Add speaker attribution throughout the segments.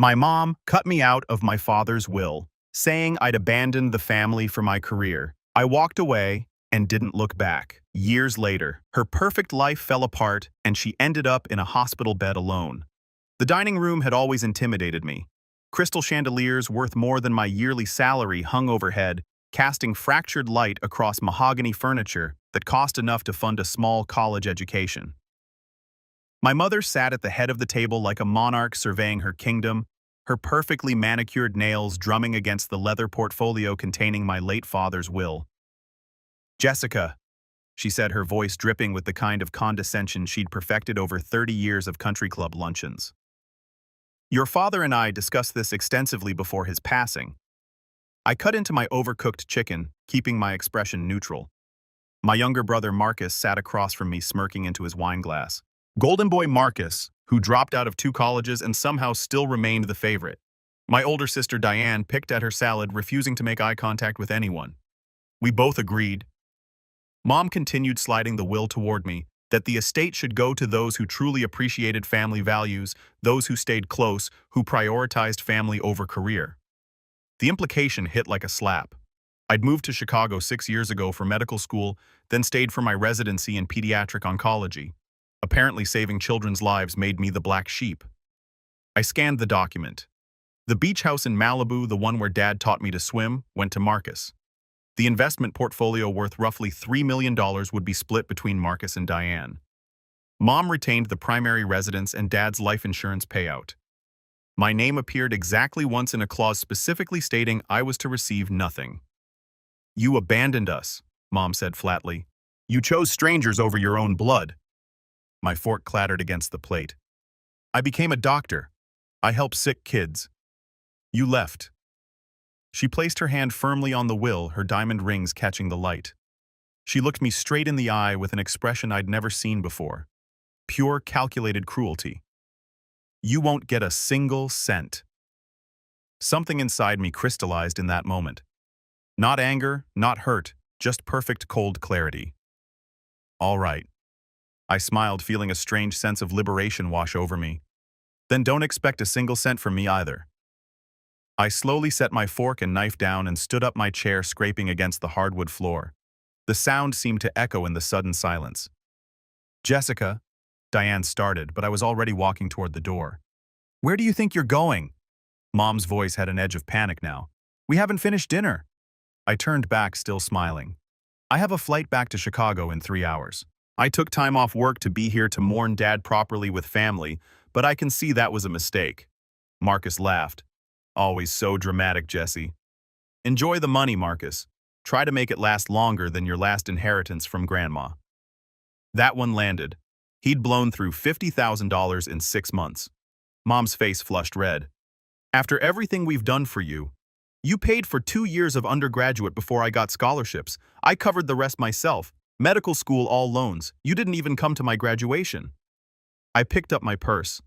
Speaker 1: My mom cut me out of my father's will, saying I'd abandoned the family for my career. I walked away and didn't look back. Years later, her perfect life fell apart and she ended up in a hospital bed alone. The dining room had always intimidated me. Crystal chandeliers worth more than my yearly salary hung overhead, casting fractured light across mahogany furniture that cost enough to fund a small college education. My mother sat at the head of the table like a monarch surveying her kingdom, her perfectly manicured nails drumming against the leather portfolio containing my late father's will. "Jessica," she said, her voice dripping with the kind of condescension she'd perfected over 30 years of country club luncheons. "Your father and I discussed this extensively before his passing." I cut into my overcooked chicken, keeping my expression neutral. My younger brother Marcus sat across from me, smirking into his wineglass. Golden boy Marcus, who dropped out of 2 colleges and somehow still remained the favorite. My older sister Diane picked at her salad, refusing to make eye contact with anyone. We both agreed. Mom continued sliding the will toward me, that the estate should go to those who truly appreciated family values, those who stayed close, who prioritized family over career. The implication hit like a slap. I'd moved to Chicago 6 years ago for medical school, then stayed for my residency in pediatric oncology. Apparently saving children's lives made me the black sheep. I scanned the document. The beach house in Malibu, the one where Dad taught me to swim, went to Marcus. The investment portfolio worth roughly $3 million would be split between Marcus and Diane. Mom retained the primary residence and Dad's life insurance payout. My name appeared exactly once in a clause specifically stating I was to receive nothing. "You abandoned us," Mom said flatly. "You chose strangers over your own blood." My fork clattered against the plate. "I became a doctor. I help sick kids. You left." She placed her hand firmly on the will, her diamond rings catching the light. She looked me straight in the eye with an expression I'd never seen before. Pure, calculated cruelty. "You won't get a single cent." Something inside me crystallized in that moment. Not anger, not hurt, just perfect cold clarity. "All right." I smiled, feeling a strange sense of liberation wash over me. "Then don't expect a single cent from me either." I slowly set my fork and knife down and stood up, my chair scraping against the hardwood floor. The sound seemed to echo in the sudden silence. "Jessica," Diane started, but I was already walking toward the door. "Where do you think you're going?" Mom's voice had an edge of panic now. "We haven't finished dinner." I turned back, still smiling. "I have a flight back to Chicago in 3 hours. I took time off work to be here to mourn Dad properly with family, but I can see that was a mistake." Marcus laughed. "Always so dramatic, Jesse." "Enjoy the money, Marcus. Try to make it last longer than your last inheritance from Grandma." That one landed. He'd blown through $50,000 in 6 months. Mom's face flushed red. "After everything we've done for you, you paid for 2 years of undergraduate before I got scholarships. I covered the rest myself. Medical school, all loans. You didn't even come to my graduation." I picked up my purse.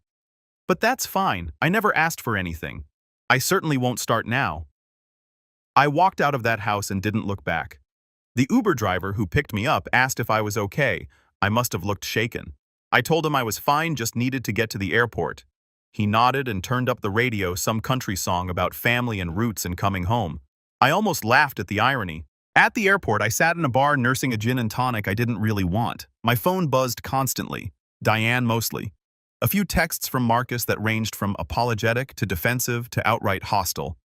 Speaker 1: "But that's fine. I never asked for anything. I certainly won't start now." I walked out of that house and didn't look back. The Uber driver who picked me up asked if I was okay. I must have looked shaken. I told him I was fine, just needed to get to the airport. He nodded and turned up the radio, some country song about family and roots and coming home. I almost laughed at the irony. At the airport, I sat in a bar nursing a gin and tonic I didn't really want. My phone buzzed constantly. Diane mostly. A few texts from Marcus that ranged from apologetic to defensive to outright hostile.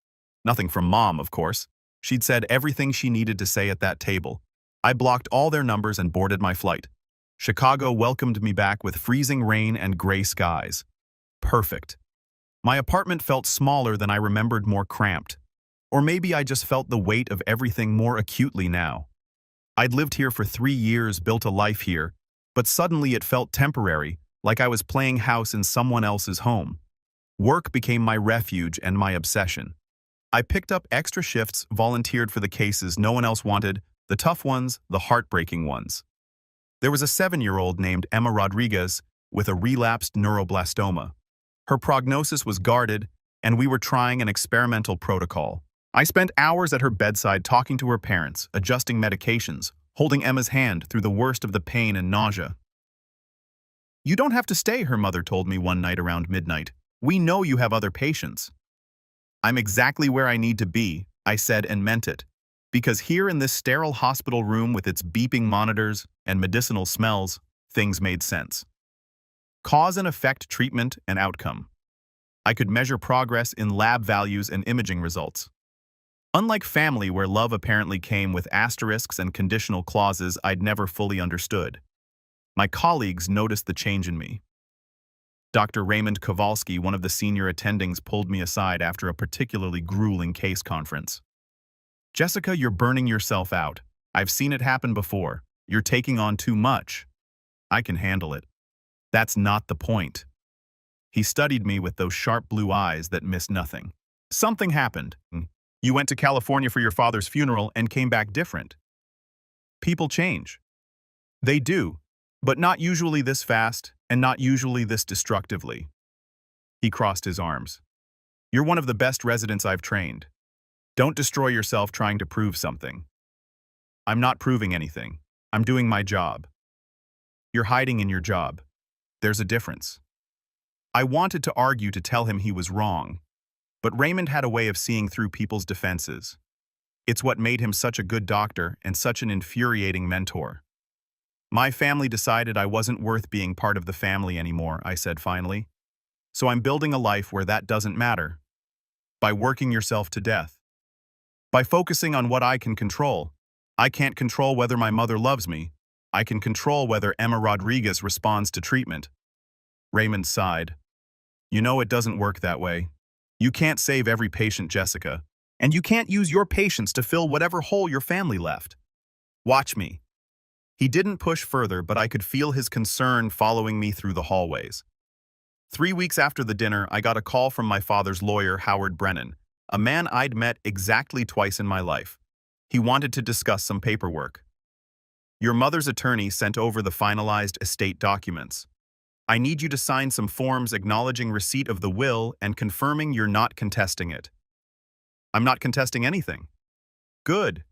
Speaker 1: Nothing from Mom, of course. She'd said everything she needed to say at that table. I blocked all their numbers and boarded my flight. Chicago welcomed me back with freezing rain and gray skies. Perfect. My apartment felt smaller than I remembered, more cramped. Or maybe I just felt the weight of everything more acutely now. I'd lived here for 3 years, built a life here, but suddenly it felt temporary, like I was playing house in someone else's home. Work became my refuge and my obsession. I picked up extra shifts, volunteered for the cases no one else wanted, the tough ones, the heartbreaking ones. There was a 7-year-old named Emma Rodriguez with a relapsed neuroblastoma. Her prognosis was guarded, and we were trying an experimental protocol. I spent hours at her bedside talking to her parents, adjusting medications, holding Emma's hand through the worst of the pain and nausea. "You don't have to stay," her mother told me one night around midnight. We know you have other patients. I'm exactly where I need to be, I said and meant it. Because here in this sterile hospital room with its beeping monitors and medicinal smells, things made sense. Cause and effect treatment and outcome. I could measure progress in lab values and imaging results. Unlike family, where love apparently came with asterisks and conditional clauses I'd never fully understood, my colleagues noticed the change in me. Dr. Raymond Kowalski, one of the senior attendings, pulled me aside after a particularly grueling case conference. "Jessica, you're burning yourself out. I've seen it happen before. You're taking on too much. I can handle it." "That's not the point." He studied me with those sharp blue eyes that miss nothing. "Something happened. You went to California for your father's funeral and came back different. People change. They do, but not usually this fast and not usually this destructively." He crossed his arms. "You're one of the best residents I've trained. Don't destroy yourself trying to prove something." "I'm not proving anything. I'm doing my job." "You're hiding in your job. There's a difference." I wanted to argue to tell him he was wrong, but Raymond had a way of seeing through people's defenses. It's what made him such a good doctor and such an infuriating mentor. "My family decided I wasn't worth being part of the family anymore," I said finally. "So I'm building a life where that doesn't matter. By working yourself to death. By focusing on what I can control. I can't control whether my mother loves me. I can control whether Emma Rodriguez responds to treatment." Raymond sighed. "You know it doesn't work that way. You can't save every patient, Jessica. And you can't use your patients to fill whatever hole your family left. Watch me." He didn't push further, but I could feel his concern following me through the hallways. 3 weeks after the dinner, I got a call from my father's lawyer, Howard Brennan, a man I'd met exactly twice in my life. He wanted to discuss some paperwork. "Your mother's attorney sent over the finalized estate documents. I need you to sign some forms acknowledging receipt of the will and confirming you're not contesting it." "I'm not contesting anything." "Good.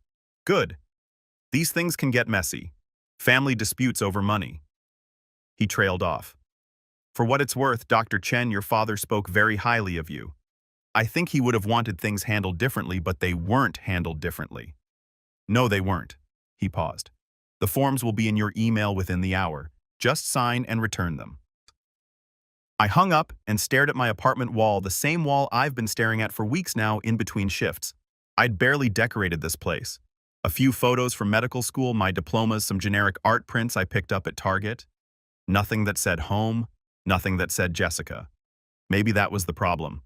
Speaker 1: Good. These things can get messy. Family disputes over money." He trailed off. "For what it's worth, Dr. Chen, your father spoke very highly of you. I think he would have wanted things handled differently, but they weren't handled differently." "No, they weren't." He paused. "The forms will be in your email within the hour. Just sign and return them." I hung up and stared at my apartment wall, the same wall I've been staring at for weeks now in between shifts. I'd barely decorated this place. A few photos from medical school, my diplomas, some generic art prints I picked up at Target. Nothing that said home, nothing that said Jessica. Maybe that was the problem.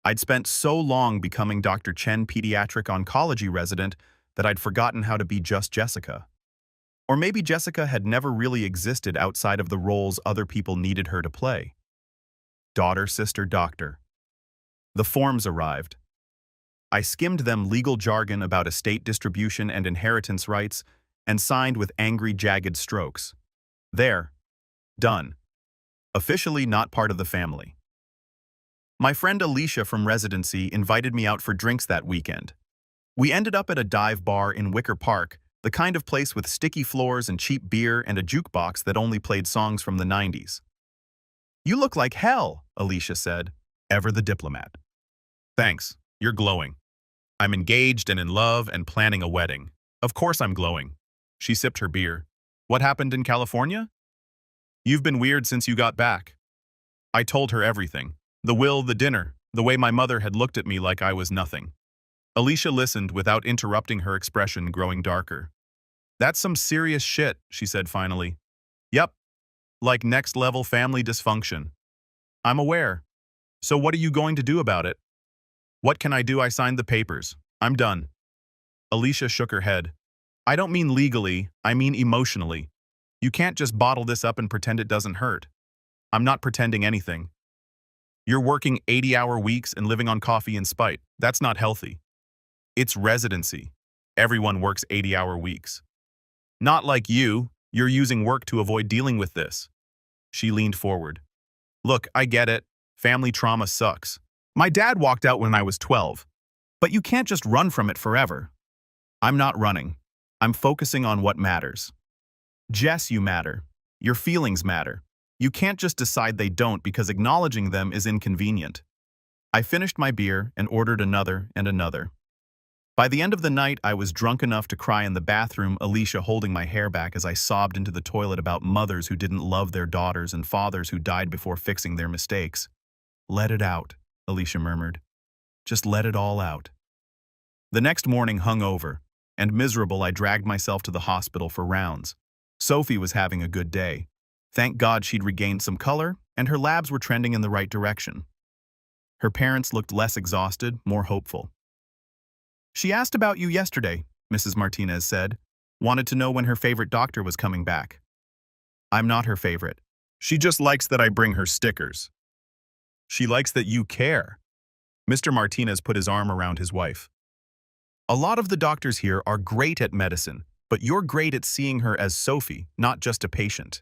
Speaker 1: I'd spent so long becoming Dr. Chen pediatric oncology resident that I'd forgotten how to be just Jessica. Or maybe Jessica had never really existed outside of the roles other people needed her to play. Daughter, sister, doctor. The forms arrived. I skimmed them, legal jargon about estate distribution and inheritance rights, and signed with angry, jagged strokes. There. Done. Officially not part of the family. My friend Alicia from residency invited me out for drinks that weekend. We ended up at a dive bar in Wicker Park, the kind of place with sticky floors and cheap beer and a jukebox that only played songs from the 90s. "You look like hell," Alicia said, ever the diplomat. "Thanks, you're glowing. I'm engaged and in love and planning a wedding. Of course I'm glowing." She sipped her beer. "What happened in California?" "You've been weird since you got back." I told her everything. The will, the dinner, the way my mother had looked at me like I was nothing. Alicia listened without interrupting, her expression growing darker. "That's some serious shit," she said finally. "Yep. Like next-level family dysfunction." "I'm aware. So what are you going to do about it?" "What can I do? I signed the papers. I'm done." Alicia shook her head. "I don't mean legally, I mean emotionally. You can't just bottle this up and pretend it doesn't hurt." "I'm not pretending anything." "You're working 80-hour weeks and living on coffee in spite. That's not healthy." "It's residency. Everyone works 80-hour weeks." "Not like you. You're using work to avoid dealing with this." She leaned forward. "Look, I get it. Family trauma sucks. My dad walked out when I was 12. But you can't just run from it forever." "I'm not running. I'm focusing on what matters." "Jess, you matter. Your feelings matter. You can't just decide they don't because acknowledging them is inconvenient. I finished my beer and ordered another and another. By the end of the night, I was drunk enough to cry in the bathroom, Alicia holding my hair back as I sobbed into the toilet about mothers who didn't love their daughters and fathers who died before fixing their mistakes. "Let it out," Alicia murmured. "Just let it all out." The next morning, hungover and miserable, I dragged myself to the hospital for rounds. Sophie was having a good day. Thank God she'd regained some color, and her labs were trending in the right direction. Her parents looked less exhausted, more hopeful. "She asked about you yesterday," Mrs. Martinez said. "Wanted to know when her favorite doctor was coming back." "I'm not her favorite. She just likes that I bring her stickers." "She likes that you care." Mr. Martinez put his arm around his wife. "A lot of the doctors here are great at medicine, but you're great at seeing her as Sophie, not just a patient."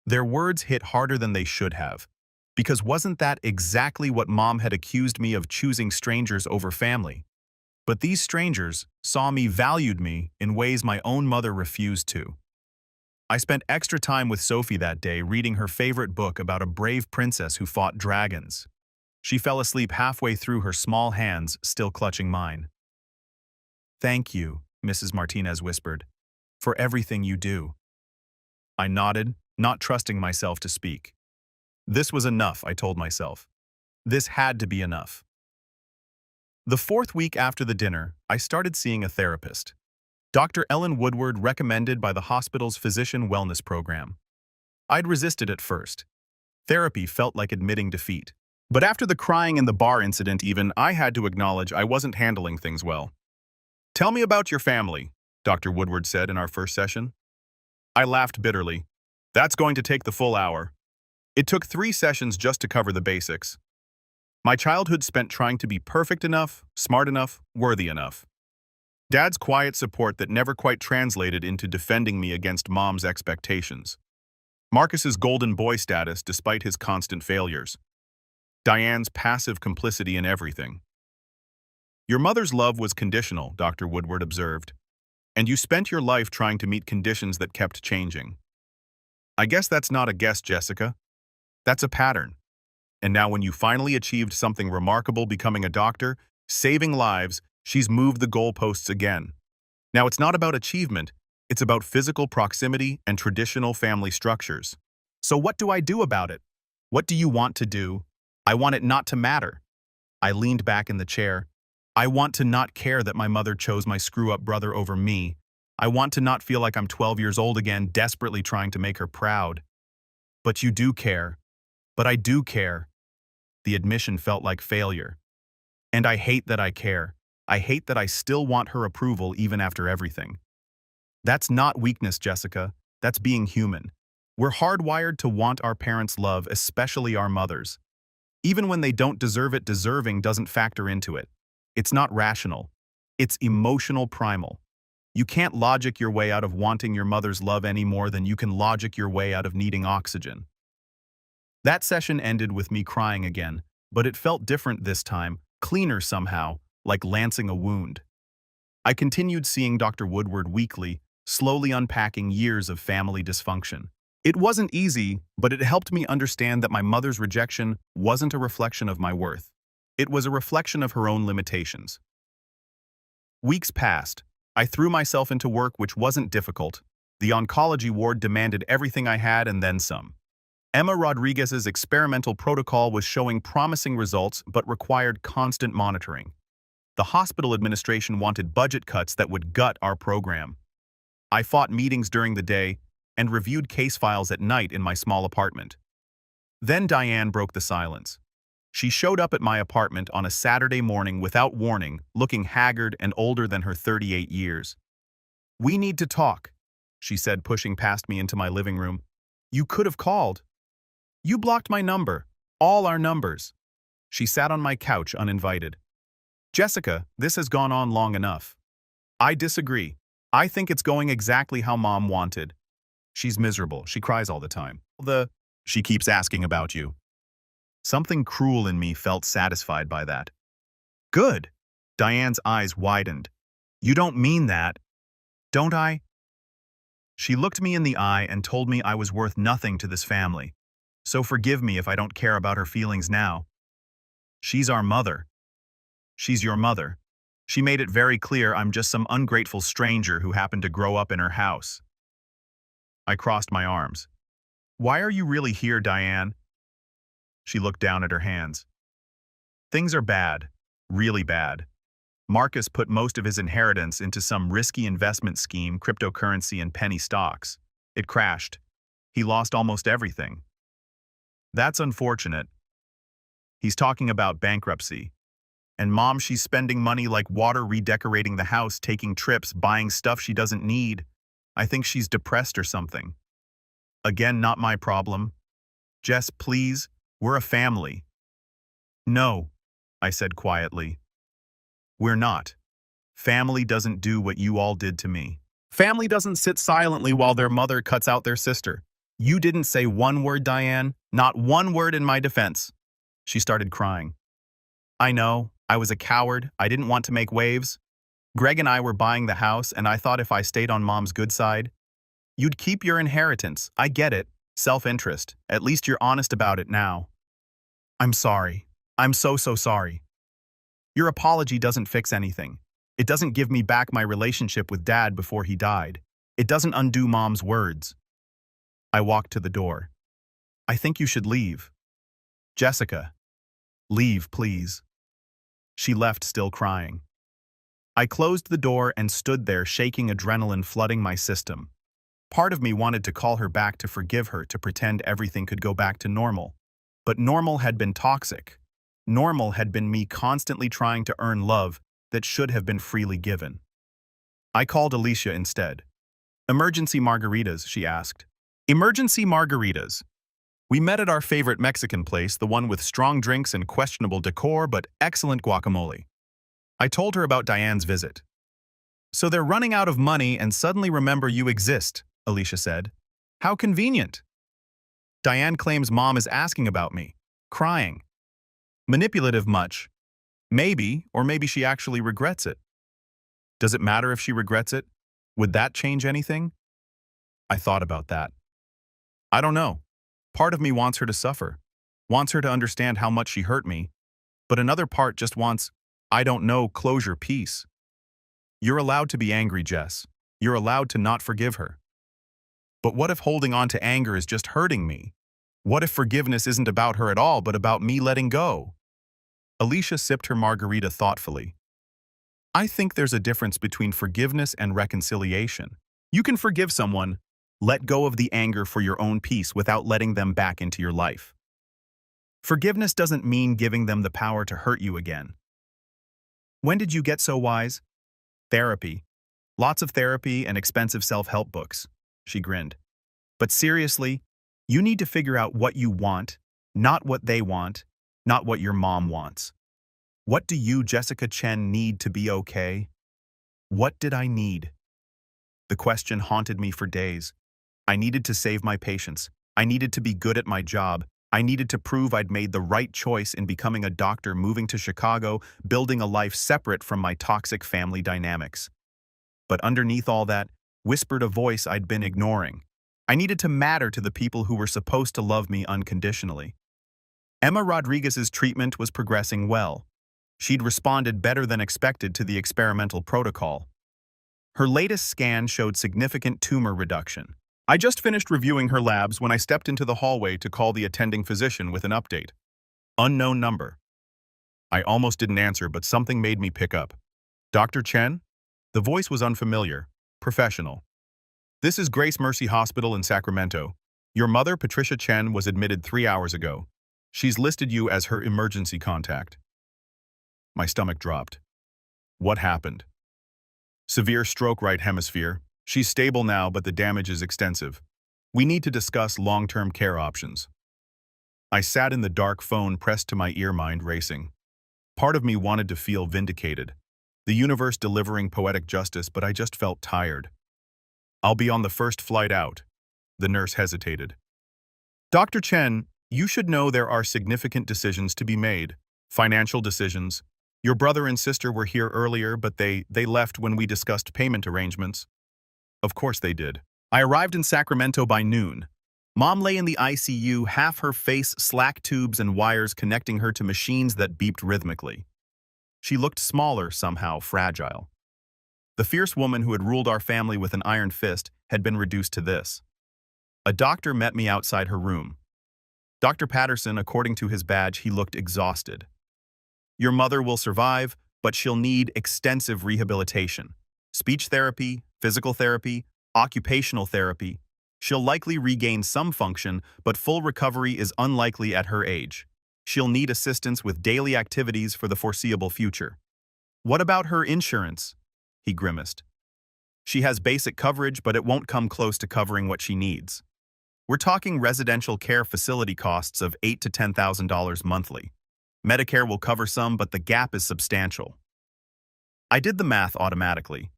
Speaker 1: Their words hit harder than they should have, because wasn't that exactly what Mom had accused me of, choosing strangers over family? But these strangers saw me, valued me, in ways my own mother refused to. I spent extra time with Sophie that day reading her favorite book about a brave princess who fought dragons. She fell asleep halfway through, her small hands still clutching mine. "Thank you," Mrs. Martinez whispered, "for everything you do." I nodded, not trusting myself to speak. This was enough, I told myself. This had to be enough. The fourth week after the dinner, I started seeing a therapist. Dr. Ellen Woodward, recommended by the hospital's physician wellness program. I'd resisted at first. Therapy felt like admitting defeat. But after the crying in the bar incident even, I had to acknowledge I wasn't handling things well. "Tell me about your family," Dr. Woodward said in our first session. I laughed bitterly. "That's going to take the full hour." It took 3 sessions just to cover the basics. My childhood spent trying to be perfect enough, smart enough, worthy enough. Dad's quiet support that never quite translated into defending me against Mom's expectations. Marcus's golden boy status despite his constant failures. Diane's passive complicity in everything. "Your mother's love was conditional," Dr. Woodward observed, "and you spent your life trying to meet conditions that kept changing. I guess that's not a guess, Jessica. That's a pattern. And now when you finally achieved something remarkable, becoming a doctor, saving lives, she's moved the goalposts again. Now it's not about achievement, it's about physical proximity and traditional family structures. So what do I do about it? What do you want to do? I want it not to matter." I leaned back in the chair. "I want to not care that my mother chose my screw-up brother over me. I want to not feel like I'm 12 years old again, desperately trying to make her proud." "But you do care." "But I do care." The admission felt like failure. "And I hate that I care. I hate that I still want her approval even after everything." "That's not weakness, Jessica. That's being human. We're hardwired to want our parents' love, especially our mothers. Even when they don't deserve it, deserving doesn't factor into it. It's not rational. It's emotional primal. You can't logic your way out of wanting your mother's love any more than you can logic your way out of needing oxygen." That session ended with me crying again, but it felt different this time, cleaner somehow, like lancing a wound. I continued seeing Dr. Woodward weekly, slowly unpacking years of family dysfunction. It wasn't easy, but it helped me understand that my mother's rejection wasn't a reflection of my worth. It was a reflection of her own limitations. Weeks passed. I threw myself into work, which wasn't difficult. The oncology ward demanded everything I had and then some. Emma Rodriguez's experimental protocol was showing promising results but required constant monitoring. The hospital administration wanted budget cuts that would gut our program. I fought meetings during the day and reviewed case files at night in my small apartment. Then Diane broke the silence. She showed up at my apartment on a Saturday morning without warning, looking haggard and older than her 38 years. "We need to talk," she said, pushing past me into my living room. "You could have called. You blocked my number, all our numbers." She sat on my couch uninvited. "Jessica, this has gone on long enough." "I disagree. I think it's going exactly how Mom wanted." "She's miserable. She cries all the time. She keeps asking about you." Something cruel in me felt satisfied by that. "Good." Diane's eyes widened. "You don't mean that." "Don't I?" She looked me in the eye and told me I was worth nothing to this family. So forgive me if I don't care about her feelings now. She's our mother. She's your mother. She made it very clear I'm just some ungrateful stranger who happened to grow up in her house. I crossed my arms. Why are you really here, Diane? She looked down at her hands. Things are bad. Really bad. Marcus put most of his inheritance into some risky investment scheme, cryptocurrency and penny stocks. It crashed. He lost almost everything. That's unfortunate. He's talking about bankruptcy. And Mom, she's spending money like water redecorating the house, taking trips, buying stuff she doesn't need. I think she's depressed or something. Again, not my problem. Jess, please, we're a family. No, I said quietly. We're not. Family doesn't do what you all did to me. Family doesn't sit silently while their mother cuts out their sister. You didn't say one word, Diane, not one word in my defense. She started crying. I know, I was a coward, I didn't want to make waves. Greg and I were buying the house, and I thought if I stayed on Mom's good side, you'd keep your inheritance. I get it. Self-interest. At least you're honest about it now. I'm sorry. I'm so sorry. Your apology doesn't fix anything. It doesn't give me back my relationship with Dad before he died. It doesn't undo Mom's words. I walked to the door. I think you should leave. Jessica. Leave, please. She left, still crying. I closed the door and stood there, shaking, adrenaline flooding my system. Part of me wanted to call her back, to forgive her, to pretend everything could go back to normal. But normal had been toxic. Normal had been me constantly trying to earn love that should have been freely given. I called Alicia instead. Emergency margaritas, she asked. Emergency margaritas. We met at our favorite Mexican place, the one with strong drinks and questionable decor but excellent guacamole. I told her about Diane's visit. So they're running out of money and suddenly remember you exist, Alicia said. How convenient. Diane claims Mom is asking about me, crying. Manipulative much. Maybe, or maybe she actually regrets it. Does it matter if she regrets it? Would that change anything? I thought about that. I don't know. Part of me wants her to suffer, wants her to understand how much she hurt me, but another part just wants, I don't know, closure, peace. You're allowed to be angry, Jess. You're allowed to not forgive her. But what if holding on to anger is just hurting me? What if forgiveness isn't about her at all, but about me letting go? Alicia sipped her margarita thoughtfully. I think there's a difference between forgiveness and reconciliation. You can forgive someone, let go of the anger for your own peace without letting them back into your life. Forgiveness doesn't mean giving them the power to hurt you again. When did you get so wise? Therapy. Lots of therapy and expensive self-help books. She grinned. But seriously, you need to figure out what you want, not what they want, not what your mom wants. What do you, Jessica Chen, need to be okay? What did I need? The question haunted me for days. I needed to save my patients. I needed to be good at my job. I needed to prove I'd made the right choice in becoming a doctor, moving to Chicago, building a life separate from my toxic family dynamics. But underneath all that, whispered a voice I'd been ignoring. I needed to matter to the people who were supposed to love me unconditionally. Emma Rodriguez's treatment was progressing well. She'd responded better than expected to the experimental protocol. Her latest scan showed significant tumor reduction. I just finished reviewing her labs when I stepped into the hallway to call the attending physician with an update. Unknown number. I almost didn't answer, but something made me pick up. Dr. Chen? The voice was unfamiliar, professional. This is Grace Mercy Hospital in Sacramento. Your mother, Patricia Chen, was admitted 3 hours ago. She's listed you as her emergency contact. My stomach dropped. What happened? Severe stroke, right hemisphere. She's stable now, but the damage is extensive. We need to discuss long-term care options. I sat in the dark, phone pressed to my ear, mind racing. Part of me wanted to feel vindicated. The universe delivering poetic justice, but I just felt tired. I'll be on the first flight out. The nurse hesitated. Dr. Chen, you should know there are significant decisions to be made. Financial decisions. Your brother and sister were here earlier, but they left when we discussed payment arrangements. Of course they did. I arrived in Sacramento by noon. Mom lay in the ICU, half her face slack tubes and wires connecting her to machines that beeped rhythmically. She looked smaller, somehow fragile. The fierce woman who had ruled our family with an iron fist had been reduced to this. A doctor met me outside her room. Dr. Patterson, according to his badge, he looked exhausted. Your mother will survive, but she'll need extensive rehabilitation. Speech therapy, physical therapy, occupational therapy. She'll likely regain some function, but full recovery is unlikely at her age. She'll need assistance with daily activities for the foreseeable future. What about her insurance? He grimaced. She has basic coverage, but it won't come close to covering what she needs. We're talking residential care facility costs of $8,000 to $10,000 monthly. Medicare will cover some, but the gap is substantial. I did the math automatically.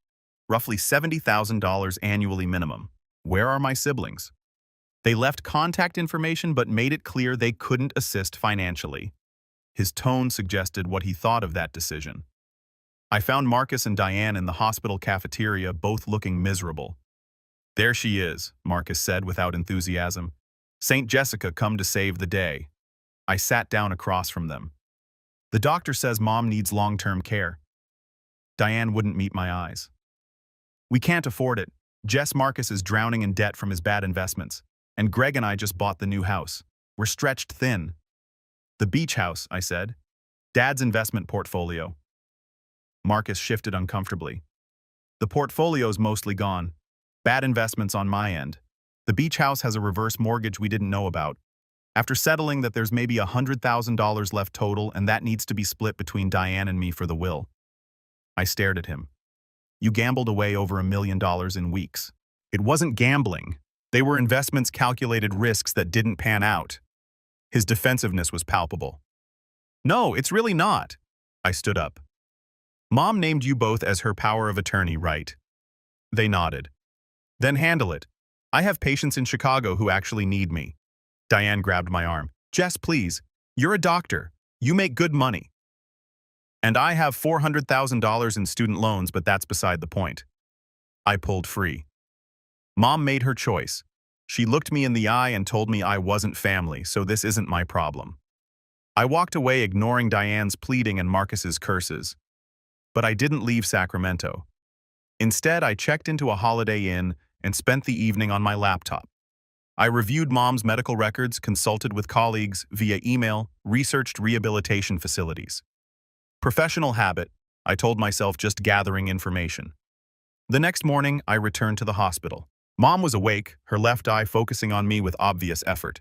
Speaker 1: Roughly $70,000 annually minimum. Where are my siblings? They left contact information but made it clear they couldn't assist financially. His tone suggested what he thought of that decision. I found Marcus and Diane in the hospital cafeteria, both looking miserable. There she is, Marcus said without enthusiasm. St. Jessica come to save the day. I sat down across from them. The doctor says Mom needs long-term care. Diane wouldn't meet my eyes. We can't afford it. Marcus is drowning in debt from his bad investments, and Greg and I just bought the new house. We're stretched thin. The beach house, I said. Dad's investment portfolio. Marcus shifted uncomfortably. The portfolio's mostly gone. Bad investments on my end. The beach house has a reverse mortgage we didn't know about. After settling that there's maybe $100,000 left total, and that needs to be split between Diane and me for the will. I stared at him. You gambled away over $1 million in weeks. It wasn't gambling. They were investments, calculated risks that didn't pan out. His defensiveness was palpable. No, it's really not. I stood up. Mom named you both as her power of attorney, right? They nodded. Then handle it. I have patients in Chicago who actually need me. Diane grabbed my arm. Jess, please. You're a doctor. You make good money. And I have $400,000 in student loans, but that's beside the point. I pulled free. Mom made her choice. She looked me in the eye and told me I wasn't family, so this isn't my problem. I walked away, ignoring Diane's pleading and Marcus's curses. But I didn't leave Sacramento. Instead, I checked into a Holiday Inn and spent the evening on my laptop. I reviewed Mom's medical records, consulted with colleagues via email, researched rehabilitation facilities. Professional habit, I told myself, just gathering information. The next morning, I returned to the hospital. Mom was awake, her left eye focusing on me with obvious effort.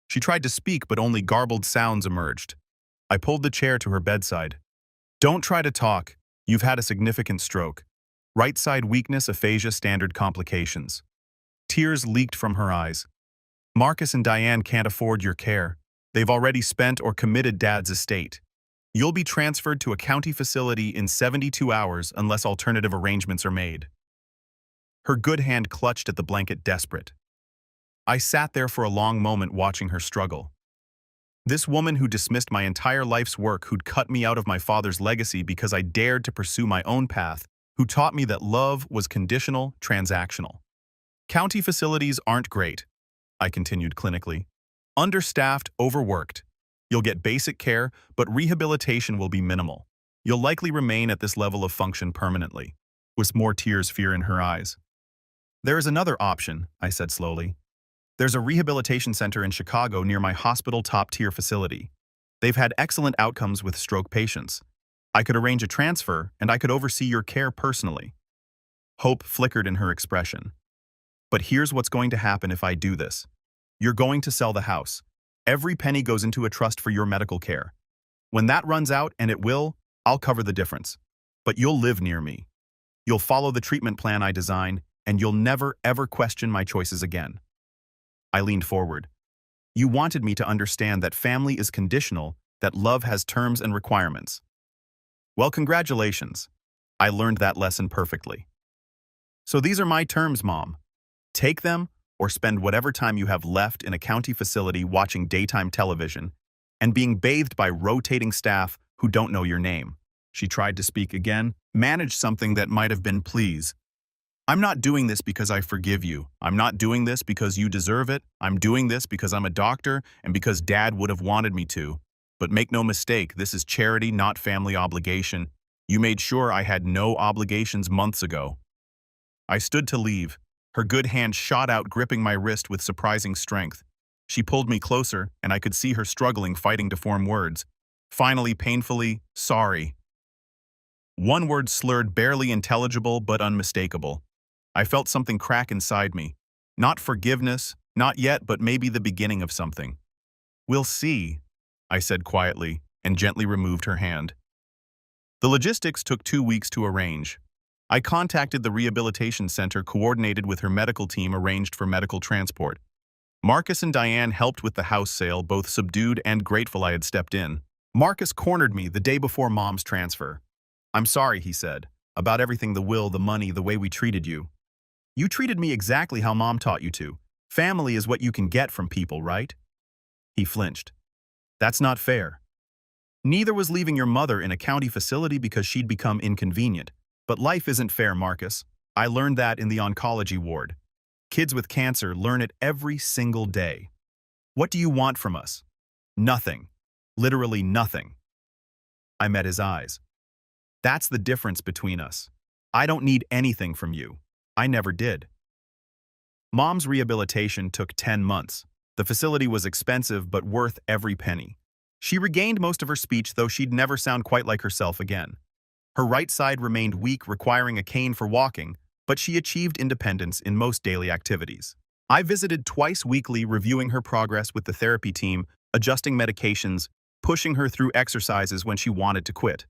Speaker 1: She tried to speak, but only garbled sounds emerged. I pulled the chair to her bedside. Don't try to talk. You've had a significant stroke. Right side weakness, aphasia, standard complications. Tears leaked from her eyes. Marcus and Diane can't afford your care. They've already spent or committed Dad's estate. You'll be transferred to a county facility in 72 hours unless alternative arrangements are made. Her good hand clutched at the blanket, desperate. I sat there for a long moment watching her struggle. This woman who dismissed my entire life's work, who'd cut me out of my father's legacy because I dared to pursue my own path, who taught me that love was conditional, transactional. County facilities aren't great, I continued clinically. Understaffed, overworked. You'll get basic care, but rehabilitation will be minimal. You'll likely remain at this level of function permanently. With more tears, fear in her eyes. There is another option, I said slowly. There's a rehabilitation center in Chicago near my hospital, top-tier facility. They've had excellent outcomes with stroke patients. I could arrange a transfer, and I could oversee your care personally. Hope flickered in her expression. But here's what's going to happen if I do this. You're going to sell the house. Every penny goes into a trust for your medical care. When that runs out, and it will, I'll cover the difference. But you'll live near me. You'll follow the treatment plan I design, and you'll never, ever question my choices again. I leaned forward. You wanted me to understand that family is conditional, that love has terms and requirements. Well, congratulations. I learned that lesson perfectly. So these are my terms, Mom. Take them, or spend whatever time you have left in a county facility watching daytime television and being bathed by rotating staff who don't know your name. She tried to speak again, manage something that might have been please. I'm not doing this because I forgive you. I'm not doing this because you deserve it. I'm doing this because I'm a doctor and because Dad would have wanted me to. But make no mistake, this is charity, not family obligation. You made sure I had no obligations months ago. I stood to leave. Her good hand shot out, gripping my wrist with surprising strength. She pulled me closer, and I could see her struggling, fighting to form words. Finally, painfully, sorry. One word slurred, barely intelligible but unmistakable. I felt something crack inside me. Not forgiveness, not yet, but maybe the beginning of something. We'll see, I said quietly, and gently removed her hand. The logistics took 2 weeks to arrange. I contacted the rehabilitation center, coordinated with her medical team, arranged for medical transport. Marcus and Diane helped with the house sale, both subdued and grateful I had stepped in. Marcus cornered me the day before Mom's transfer. I'm sorry, he said, about everything, the will, the money, the way we treated you. You treated me exactly how Mom taught you to. Family is what you can get from people, right? He flinched. That's not fair. Neither was leaving your mother in a county facility because she'd become inconvenient. But life isn't fair, Marcus. I learned that in the oncology ward. Kids with cancer learn it every single day. What do you want from us? Nothing. Literally nothing. I met his eyes. That's the difference between us. I don't need anything from you. I never did. Mom's rehabilitation took 10 months. The facility was expensive but worth every penny. She regained most of her speech, though she'd never sound quite like herself again. Her right side remained weak, requiring a cane for walking, but she achieved independence in most daily activities. I visited twice weekly, reviewing her progress with the therapy team, adjusting medications, pushing her through exercises when she wanted to quit.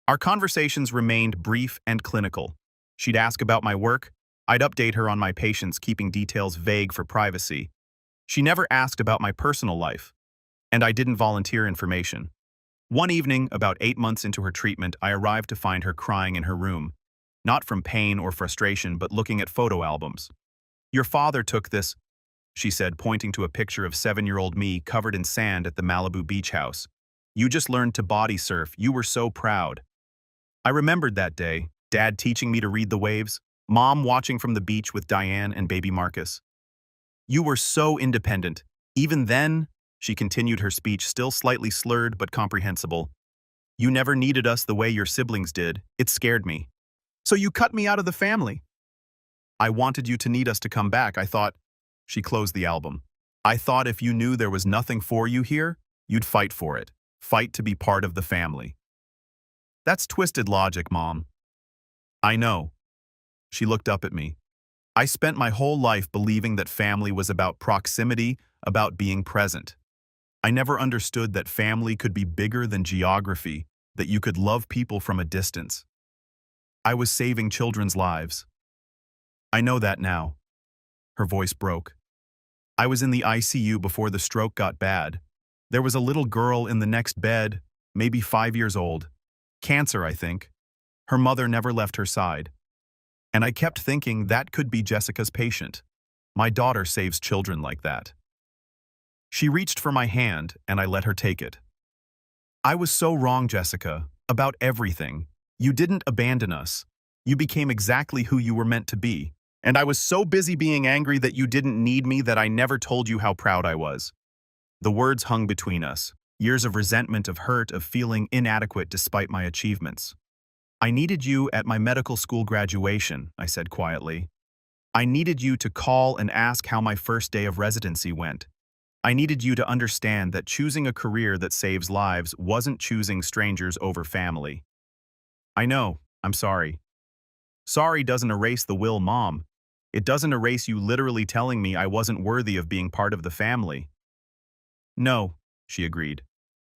Speaker 1: Our conversations remained brief and clinical. She'd ask about my work. I'd update her on my patients, keeping details vague for privacy. She never asked about my personal life, and I didn't volunteer information. One evening, about 8 months into her treatment, I arrived to find her crying in her room, not from pain or frustration, but looking at photo albums. Your father took this, she said, pointing to a picture of 7-year-old me covered in sand at the Malibu beach house. You just learned to body surf. You were so proud. I remembered that day, Dad teaching me to read the waves, Mom watching from the beach with Diane and baby Marcus. You were so independent. Even then, she continued her speech, still slightly slurred but comprehensible. You never needed us the way your siblings did. It scared me. So you cut me out of the family. I wanted you to need us to come back. I thought, she closed the album. I thought if you knew there was nothing for you here, you'd fight for it. Fight to be part of the family. That's twisted logic, Mom. I know. She looked up at me. I spent my whole life believing that family was about proximity, about being present. I never understood that family could be bigger than geography, that you could love people from a distance. I was saving children's lives. I know that now. Her voice broke. I was in the ICU before the stroke got bad. There was a little girl in the next bed, maybe 5 years old. Cancer, I think. Her mother never left her side. And I kept thinking that could be Jessica's patient. My daughter saves children like that. She reached for my hand, and I let her take it. I was so wrong, Jessica, about everything. You didn't abandon us. You became exactly who you were meant to be. And I was so busy being angry that you didn't need me that I never told you how proud I was. The words hung between us, years of resentment, of hurt, of feeling inadequate despite my achievements. I needed you at my medical school graduation, I said quietly. I needed you to call and ask how my first day of residency went. I needed you to understand that choosing a career that saves lives wasn't choosing strangers over family. I know, I'm sorry. Sorry doesn't erase the will, Mom. It doesn't erase you literally telling me I wasn't worthy of being part of the family. No, she agreed.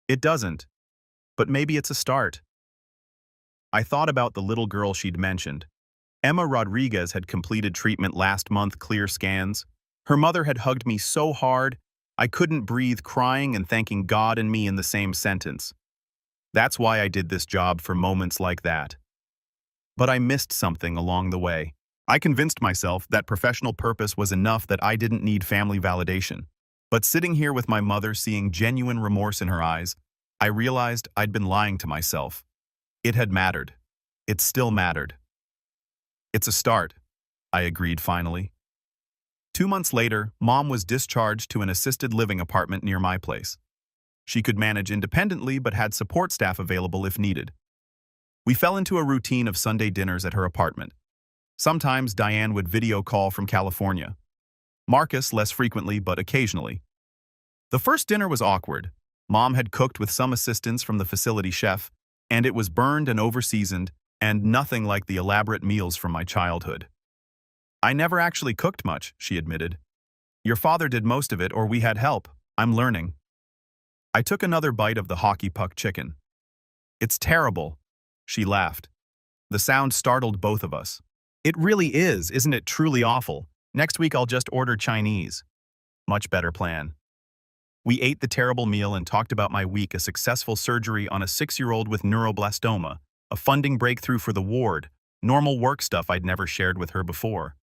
Speaker 1: It doesn't. But maybe it's a start. I thought about the little girl she'd mentioned. Emma Rodriguez had completed treatment last month, clear scans. Her mother had hugged me so hard, I couldn't breathe, crying and thanking God and me in the same sentence. That's why I did this job, for moments like that. But I missed something along the way. I convinced myself that professional purpose was enough, that I didn't need family validation. But sitting here with my mother, seeing genuine remorse in her eyes, I realized I'd been lying to myself. It had mattered. It still mattered. It's a start, I agreed finally. 2 months later, Mom was discharged to an assisted living apartment near my place. She could manage independently but had support staff available if needed. We fell into a routine of Sunday dinners at her apartment. Sometimes Diane would video call from California. Marcus less frequently but occasionally. The first dinner was awkward. Mom had cooked with some assistance from the facility chef, and it was burned and overseasoned, and nothing like the elaborate meals from my childhood. I never actually cooked much, she admitted. Your father did most of it, or we had help. I'm learning. I took another bite of the hockey puck chicken. It's terrible, she laughed. The sound startled both of us. It really is, isn't it truly awful? Next week I'll just order Chinese. Much better plan. We ate the terrible meal and talked about my week, a successful surgery on a 6-year-old with neuroblastoma, a funding breakthrough for the ward, normal work stuff I'd never shared with her before.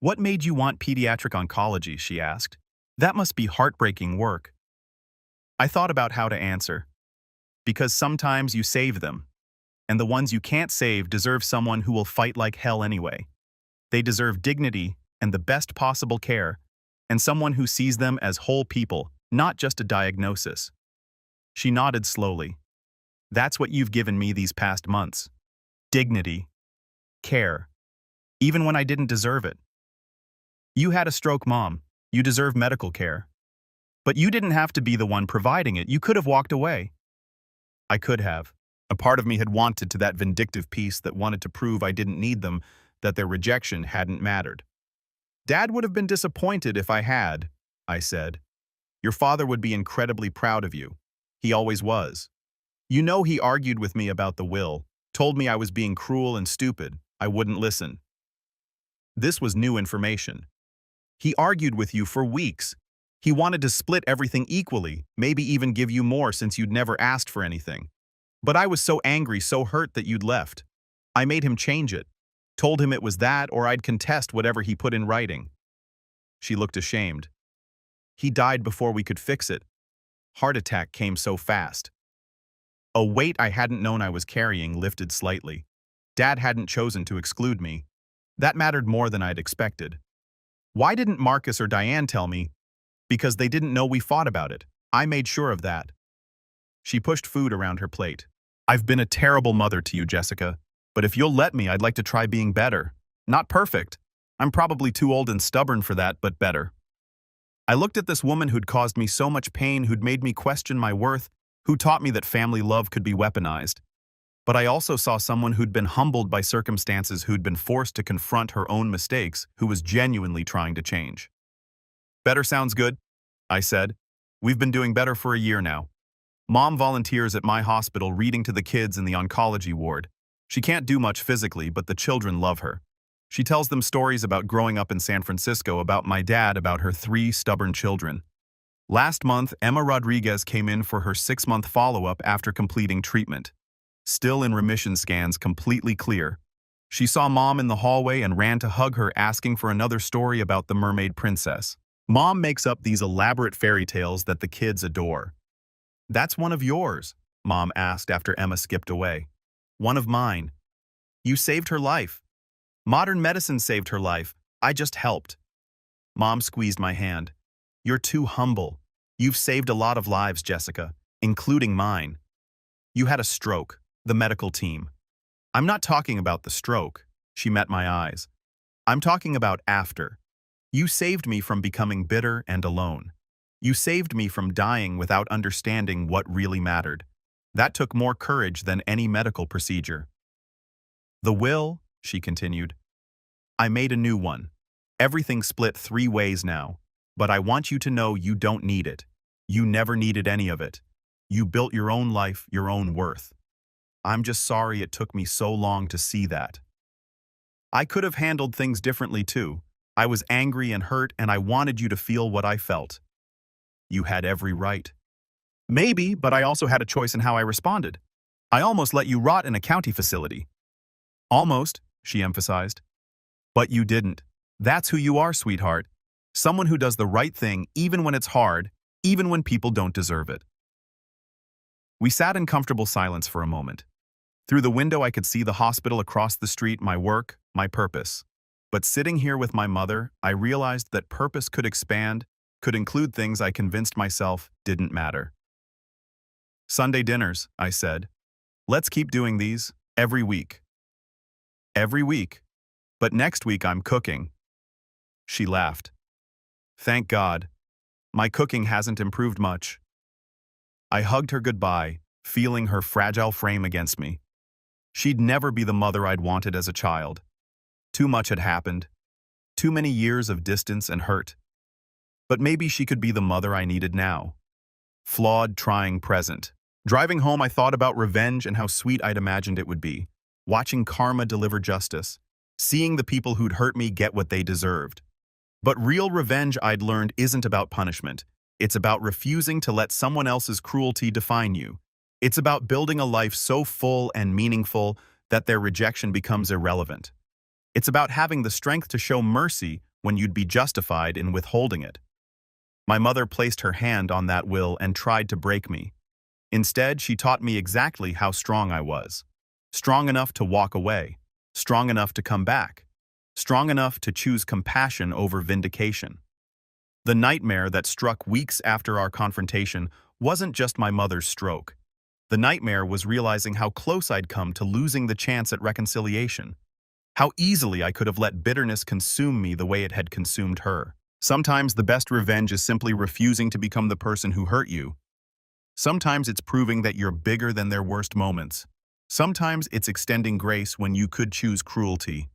Speaker 1: What made you want pediatric oncology, she asked. That must be heartbreaking work. I thought about how to answer. Because sometimes you save them, and the ones you can't save deserve someone who will fight like hell anyway. They deserve dignity and the best possible care, and someone who sees them as whole people, not just a diagnosis. She nodded slowly. That's what you've given me these past months. Dignity. Care. Even when I didn't deserve it. You had a stroke, Mom. You deserve medical care. But you didn't have to be the one providing it. You could have walked away. I could have. A part of me had wanted to that vindictive piece that wanted to prove I didn't need them, that their rejection hadn't mattered. Dad would have been disappointed if I had, I said. Your father would be incredibly proud of you. He always was. You know, he argued with me about the will, told me I was being cruel and stupid. I wouldn't listen. This was new information. He argued with you for weeks. He wanted to split everything equally, maybe even give you more since you'd never asked for anything. But I was so angry, so hurt that you'd left. I made him change it. Told him it was that or I'd contest whatever he put in writing. She looked ashamed. He died before we could fix it. Heart attack came so fast. A weight I hadn't known I was carrying lifted slightly. Dad hadn't chosen to exclude me. That mattered more than I'd expected. Why didn't Marcus or Diane tell me? Because they didn't know we fought about it. I made sure of that. She pushed food around her plate. I've been a terrible mother to you, Jessica. But if you'll let me, I'd like to try being better. Not perfect. I'm probably too old and stubborn for that, but better. I looked at this woman who'd caused me so much pain, who'd made me question my worth, who taught me that family love could be weaponized. But I also saw someone who'd been humbled by circumstances, who'd been forced to confront her own mistakes, who was genuinely trying to change. Better sounds good, I said. We've been doing better for a year now. Mom volunteers at my hospital reading to the kids in the oncology ward. She can't do much physically, but the children love her. She tells them stories about growing up in San Francisco, about my dad, about her 3 stubborn children. Last month, Emma Rodriguez came in for her 6-month follow-up after completing treatment. Still in remission scans, completely clear. She saw Mom in the hallway and ran to hug her, asking for another story about the mermaid princess. Mom makes up these elaborate fairy tales that the kids adore. That's one of yours, Mom asked after Emma skipped away. One of mine. You saved her life. Modern medicine saved her life. I just helped. Mom squeezed my hand. You're too humble. You've saved a lot of lives, Jessica, including mine. You had a stroke, the medical team. I'm not talking about the stroke. She met my eyes. I'm talking about after. You saved me from becoming bitter and alone. You saved me from dying without understanding what really mattered. That took more courage than any medical procedure. The will, she continued. I made a new one. Everything's split 3 ways now. But I want you to know you don't need it. You never needed any of it. You built your own life, your own worth. I'm just sorry it took me so long to see that. I could have handled things differently too. I was angry and hurt, and I wanted you to feel what I felt. You had every right. Maybe, but I also had a choice in how I responded. I almost let you rot in a county facility. Almost, she emphasized. But you didn't. That's who you are, sweetheart. Someone who does the right thing even when it's hard, even when people don't deserve it. We sat in comfortable silence for a moment. Through the window I could see the hospital across the street, my work, my purpose. But sitting here with my mother, I realized that purpose could expand, could include things I convinced myself didn't matter. Sunday dinners, I said. Let's keep doing these, every week. Every week. But next week I'm cooking. She laughed. Thank God. My cooking hasn't improved much. I hugged her goodbye, feeling her fragile frame against me. She'd never be the mother I'd wanted as a child. Too much had happened. Too many years of distance and hurt. But maybe she could be the mother I needed now. Flawed, trying, present. Driving home, I thought about revenge and how sweet I'd imagined it would be. Watching karma deliver justice. Seeing the people who'd hurt me get what they deserved. But real revenge, I'd learned, isn't about punishment. It's about refusing to let someone else's cruelty define you. It's about building a life so full and meaningful that their rejection becomes irrelevant. It's about having the strength to show mercy when you'd be justified in withholding it. My mother placed her hand on that will and tried to break me. Instead, she taught me exactly how strong I was. Strong enough to walk away. Strong enough to come back. Strong enough to choose compassion over vindication. The nightmare that struck weeks after our confrontation wasn't just my mother's stroke. The nightmare was realizing how close I'd come to losing the chance at reconciliation. How easily I could have let bitterness consume me the way it had consumed her. Sometimes the best revenge is simply refusing to become the person who hurt you. Sometimes it's proving that you're bigger than their worst moments. Sometimes it's extending grace when you could choose cruelty.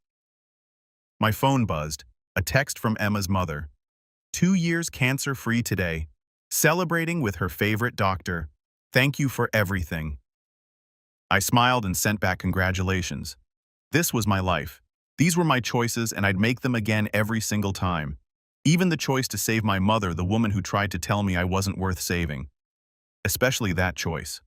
Speaker 1: My phone buzzed, a text from Emma's mother. 2 years cancer-free today. Celebrating with her favorite doctor. Thank you for everything. I smiled and sent back congratulations. This was my life. These were my choices, and I'd make them again every single time. Even the choice to save my mother, the woman who tried to tell me I wasn't worth saving. Especially that choice.